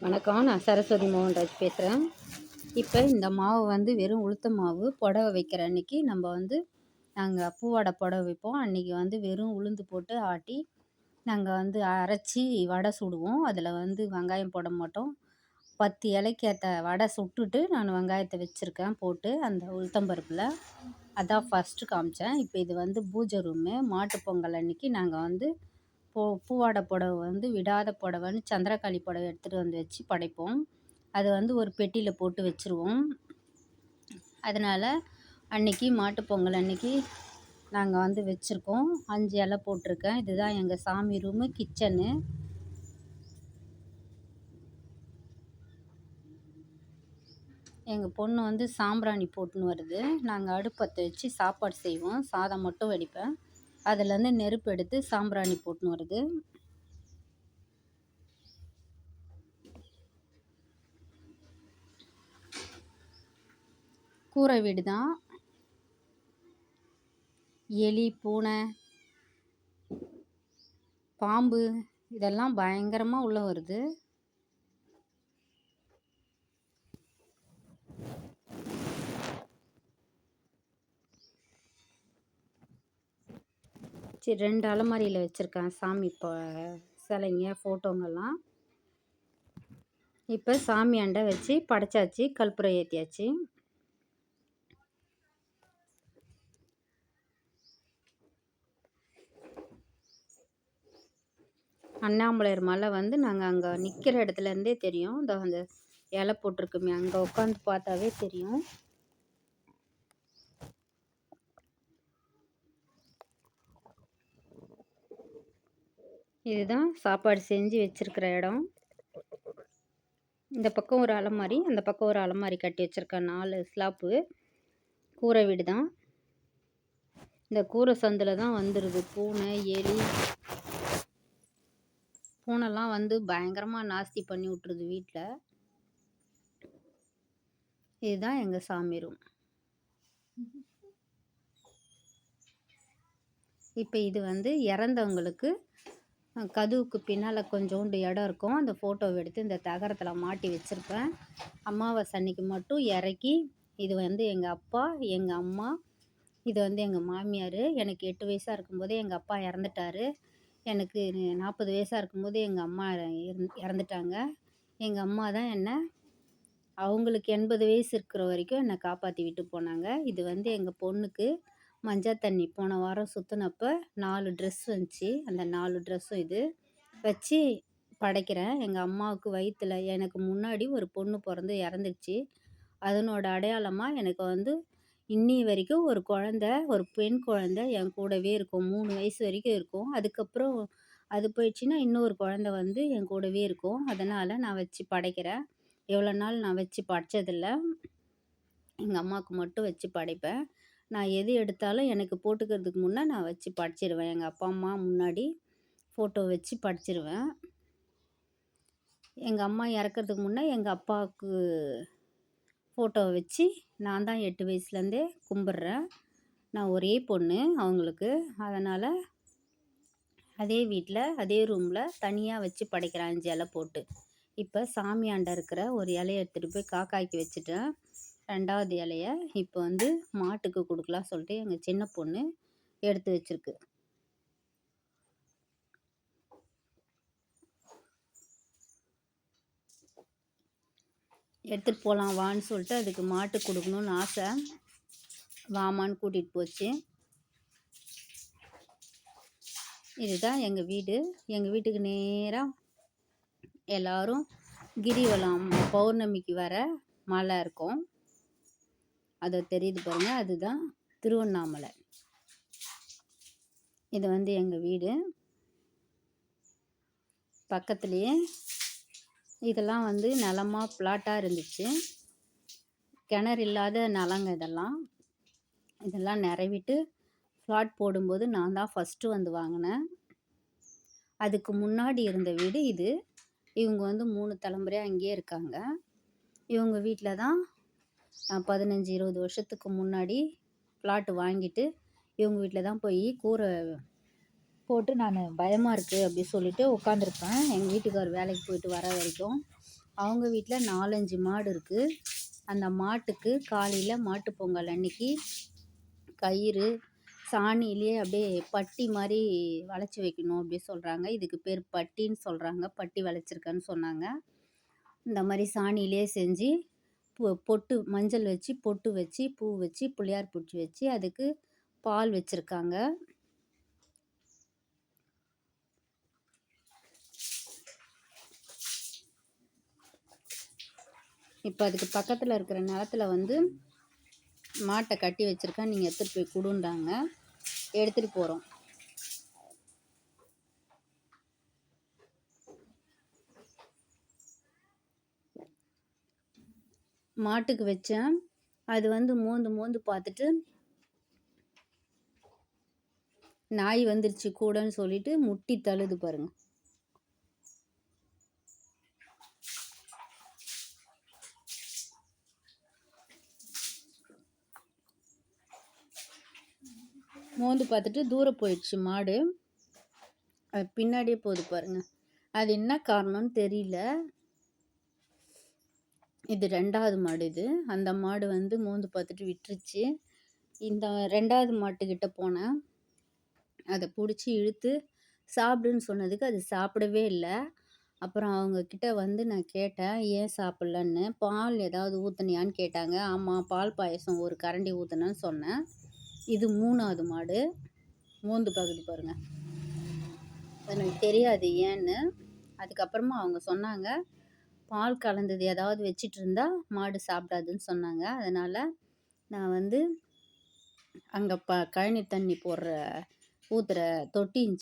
வணக்கம். நான் சரஸ்வதி மோகன்ராஜ் பேசுகிறேன். இப்போ இந்த மாவு வந்து வெறும் உளுத்த மாவு புடவை வைக்கிற அன்னைக்கு நாங்கள் பூவாடை புடவை வைப்போம். அன்றைக்கி வந்து வெறும் உளுந்து போட்டு ஆட்டி நாங்கள் வந்து அரைச்சி வடை சுடுவோம். அதில் வந்து வெங்காயம் போட மாட்டோம். 10 இலைக்கு ஏற்ற வடை சுட்டுட்டு நான் வெங்காயத்தை வச்சுருக்கேன் போட்டு அந்த உளுத்தம்பருப்பில். அதான் ஃபஸ்ட்டு காமிச்சேன். இப்போ இது வந்து பூஜை ரூமு. மாட்டுப் பொங்கல் அன்னைக்கு நாங்கள் வந்து பூவாடை புடவை வந்து விடாத புடவைன்னு சந்திரகாளி புடவை எடுத்துகிட்டு வந்து வச்சு படைப்போம். அது வந்து ஒரு பெட்டியில் போட்டு வச்சுருவோம். அதனால் அன்றைக்கி மாட்டுப்பொங்கல் அன்றைக்கி நாங்கள் வந்து வச்சுருக்கோம். 5 இலை போட்டிருக்கேன். இதுதான் எங்கள் சாமி ரூமு, கிச்சனு. எங்கள் பொண்ணு வந்து சாம்பிராணி போட்டுன்னு வருது. நாங்கள் அடுப்பத்தை வச்சு சாப்பாடு செய்வோம். சாதம் மட்டும் வடிப்பேன். அதுலேருந்து நெருப்பு எடுத்து சாம்பிராணி போட்டுன்னு வருது. கூரை வீடு தான். எலி, பூனை, பாம்பு இதெல்லாம் பயங்கரமாக உள்ளே வருது. சரி, 2 அலமாரியில் வச்சுருக்கேன் சாமி சிலைங்க, ஃபோட்டோங்கெல்லாம். இப்போ சாமி அண்டை வச்சு படைச்சாச்சு, கற்பூரம் ஏற்றியாச்சு. அண்ணாமலையார் மலை வந்து நாங்கள் அங்கே நிற்கிற இடத்துலேருந்தே தெரியும். அந்த இலை போட்டிருக்குமே, அங்கே உட்காந்து பார்த்தாவே தெரியும். இதுதான் சாப்பாடு செஞ்சு வச்சுருக்கிற இடம். இந்த பக்கம் ஒரு அலமாரி, அந்த பக்கம் ஒரு அலமாரி கட்டி வச்சுருக்கேன். 4 ஸ்லாப்பு. கூரை வீடு தான். இந்த கூரை சந்தில் தான் வந்துடுது பூனை, எலி. பூனைலாம் வந்து பயங்கரமாக நாஸ்தி பண்ணி விட்டுருது வீட்டில். இதுதான் எங்கள் சாமி ரூம். இப்போ இது வந்து இறந்தவங்களுக்கு கதவுக்கு பின்னால் கொஞ்சோண்டு இடம் இருக்கும். அந்த ஃபோட்டோவை எடுத்து இந்த தகரத்தில் மாட்டி வச்சுருப்பேன். அமாவாசை அன்னைக்கு மட்டும் இறக்கி, இது வந்து எங்கள் அப்பா, எங்கள் அம்மா, இது வந்து எங்கள் மாமியார். எனக்கு 8 வயசாக இருக்கும்போதே எங்கள் அப்பா இறந்துட்டார். எனக்கு 40 வயசாக இருக்கும்போது எங்கள் அம்மா இறந்துட்டாங்க. எங்கள் அம்மா தான் அவங்களுக்கு 80 வயசு இருக்கிற வரைக்கும் என்னை காப்பாற்றி விட்டு போனாங்க. இது வந்து எங்கள் பொண்ணுக்கு மஞ்சள் தண்ணி போன வாரம் சுற்றினப்ப 4 ட்ரெஸ் வந்துச்சு. அந்த 4 ட்ரெஸ்ஸும் இது வச்சு படைக்கிறேன். எங்கள் அம்மாவுக்கு வயிற்றில் எனக்கு முன்னாடி ஒரு பொண்ணு பிறந்து இறந்துடுச்சு. அதனோட அடையாளமாக எனக்கு வந்து இன்னி வரைக்கும் ஒரு பெண் குழந்தை என் கூடவே இருக்கும். 3 வயசு வரைக்கும் இருக்கும். அதுக்கப்புறம் அது போயிடுச்சுன்னா இன்னொரு குழந்தை வந்து என் கூடவே இருக்கும். அதனால் நான் வச்சு படைக்கிறேன். எவ்வளோ நாள் நான் வச்சு படைச்சதில்ல. எங்கள் அம்மாவுக்கு மட்டும் வச்சு படைப்பேன். நான் எது எடுத்தாலும் எனக்கு போட்டுக்கிறதுக்கு முன்னே நான் வச்சு படைச்சிடுவேன். எங்கள் அப்பா அம்மா முன்னாடி ஃபோட்டோ வச்சு படைச்சிடுவேன். எங்கள் அம்மா இறக்கிறதுக்கு முன்னே எங்கள் அப்பாவுக்கு ஃபோட்டோவை வச்சு நான் தான் 8 வயசுலேருந்தே கும்பிட்றேன். நான் ஒரே பொண்ணு அவங்களுக்கு. அதனால் அதே வீட்டில் அதே ரூமில் தனியாக வச்சு படைக்கிறேன் 5 இலை போட்டு. இப்போ சாமி ஆண்டை இருக்கிற ஒரு இலையை எடுத்துகிட்டு போய் காக்காய்க்கு வச்சுட்டேன். 2வது இலைய இப்போ வந்து மாட்டுக்கு கொடுக்கலாம் சொல்லிட்டு எங்கள் சின்ன பொண்ணு எடுத்து வச்சுருக்கு. எடுத்துகிட்டு போகலாம் வான்னு சொல்லிட்டு அதுக்கு மாட்டுக்கு கொடுக்கணுன்னு ஆசை. வாமான்னு கூட்டிகிட்டு போச்சு. இதுதான் எங்கள் வீடு. எங்கள் வீட்டுக்கு நேராக எல்லோரும் கிரிவலம் பௌர்ணமிக்கு வர மலை இருக்கும். அது தெரியுது பாருங்கள், அதுதான் திருவண்ணாமலை. இது வந்து எங்கள் வீடு. பக்கத்துலேயே இதெல்லாம் வந்து நிலமாக பிளாட்டாக இருந்துச்சு. கிணறு இல்லாத நிலங்க இதெல்லாம் நிறவிட்டு ஃப்ளாட் போடும்போது நான் தான் ஃபஸ்ட்டு வந்து வாங்கினேன். அதுக்கு முன்னாடி இருந்த வீடு இது. இவங்க வந்து 3 தலைமுறையாக அங்கேயே இருக்காங்க. இவங்க வீட்டில் தான் நான் 15-20 வருஷத்துக்கு முன்னாடி ஃப்ளாட்டு வாங்கிட்டு இவங்க வீட்டில் தான் போய் கூரை போட்டு நான் பயமாக இருக்குது அப்படி சொல்லிட்டு உட்காந்துருப்பேன். எங்கள் வீட்டுக்கார் வேலைக்கு போயிட்டு வர வரைக்கும் அவங்க வீட்ல 4, 5 மாடு இருக்கு. அந்த மாட்டுக்கு காலையில மாட்டுப் பொங்கல் அன்னைக்கு கயிறு, சாணியிலேயே அப்படியே பட்டி மாரி வளைச்சு வைக்கணும் அப்படி சொல்றாங்க. இதுக்கு பேர் பட்டின்னு சொல்றாங்க. பட்டி வளைச்சிருக்கேன்னு சொன்னாங்க. இந்த மாரி சாணியிலேயே செஞ்சு பொட்டு மஞ்சள் வச்சு, பொட்டு வச்சு, பூ வச்சு, பிள்ளையார் பிடிச்சி வச்சு, அதுக்கு பால் வச்சிருக்காங்க. இப்போ அதுக்கு பக்கத்துல இருக்கிற நிலத்துல வந்து மாட்டை கட்டி வச்சிருக்கேன். நீங்க எடுத்துட்டு போய் குடுன்றாங்க. எடுத்துட்டு போறோம். மாட்டுக்கு வச்சேன். அது வந்து மோந்து மோந்து பார்த்துட்டு நாய் வந்துருச்சு கூடன்னு சொல்லிட்டு முட்டி தள்ளுது பாருங்க. மோந்து பார்த்துட்டு தூரம் போயிடுச்சு மாடு. அது பின்னாடியே போகுது பாருங்க. அது என்ன காரணம்னு தெரியல. இது 2வது மாடு. இது அந்த மாடு வந்து மோந்து பார்த்துட்டு விட்டுருச்சு. இந்த 2வது மாட்டுக்கிட்ட போனேன். அதை பிடிச்சி இழுத்து சாப்பிடுன்னு சொன்னதுக்கு அது சாப்பிடவே இல்லை. அப்புறம் அவங்க கிட்ட வந்து நான் கேட்டேன், ஏன் சாப்பிட்லன்னு. பால் ஏதாவது ஊற்றுனியான்னு கேட்டாங்க. ஆமாம், பால் பாயசம் ஒரு கரண்டி ஊற்றுனேன்னு சொன்னேன். இது 3வது மாடு. மோந்து பார்க்குது பாருங்க. எனக்கு தெரியாது ஏன்னு. அதுக்கப்புறமா அவங்க சொன்னாங்க, பால் கலந்தது ஏதாவது வச்சிட்டு இருந்தா மாடு சாப்பிடாதுன்னு சொன்னாங்க. அதனால நான் வந்து அங்கே கழனி தண்ணி ஊற்றுற தொட்டி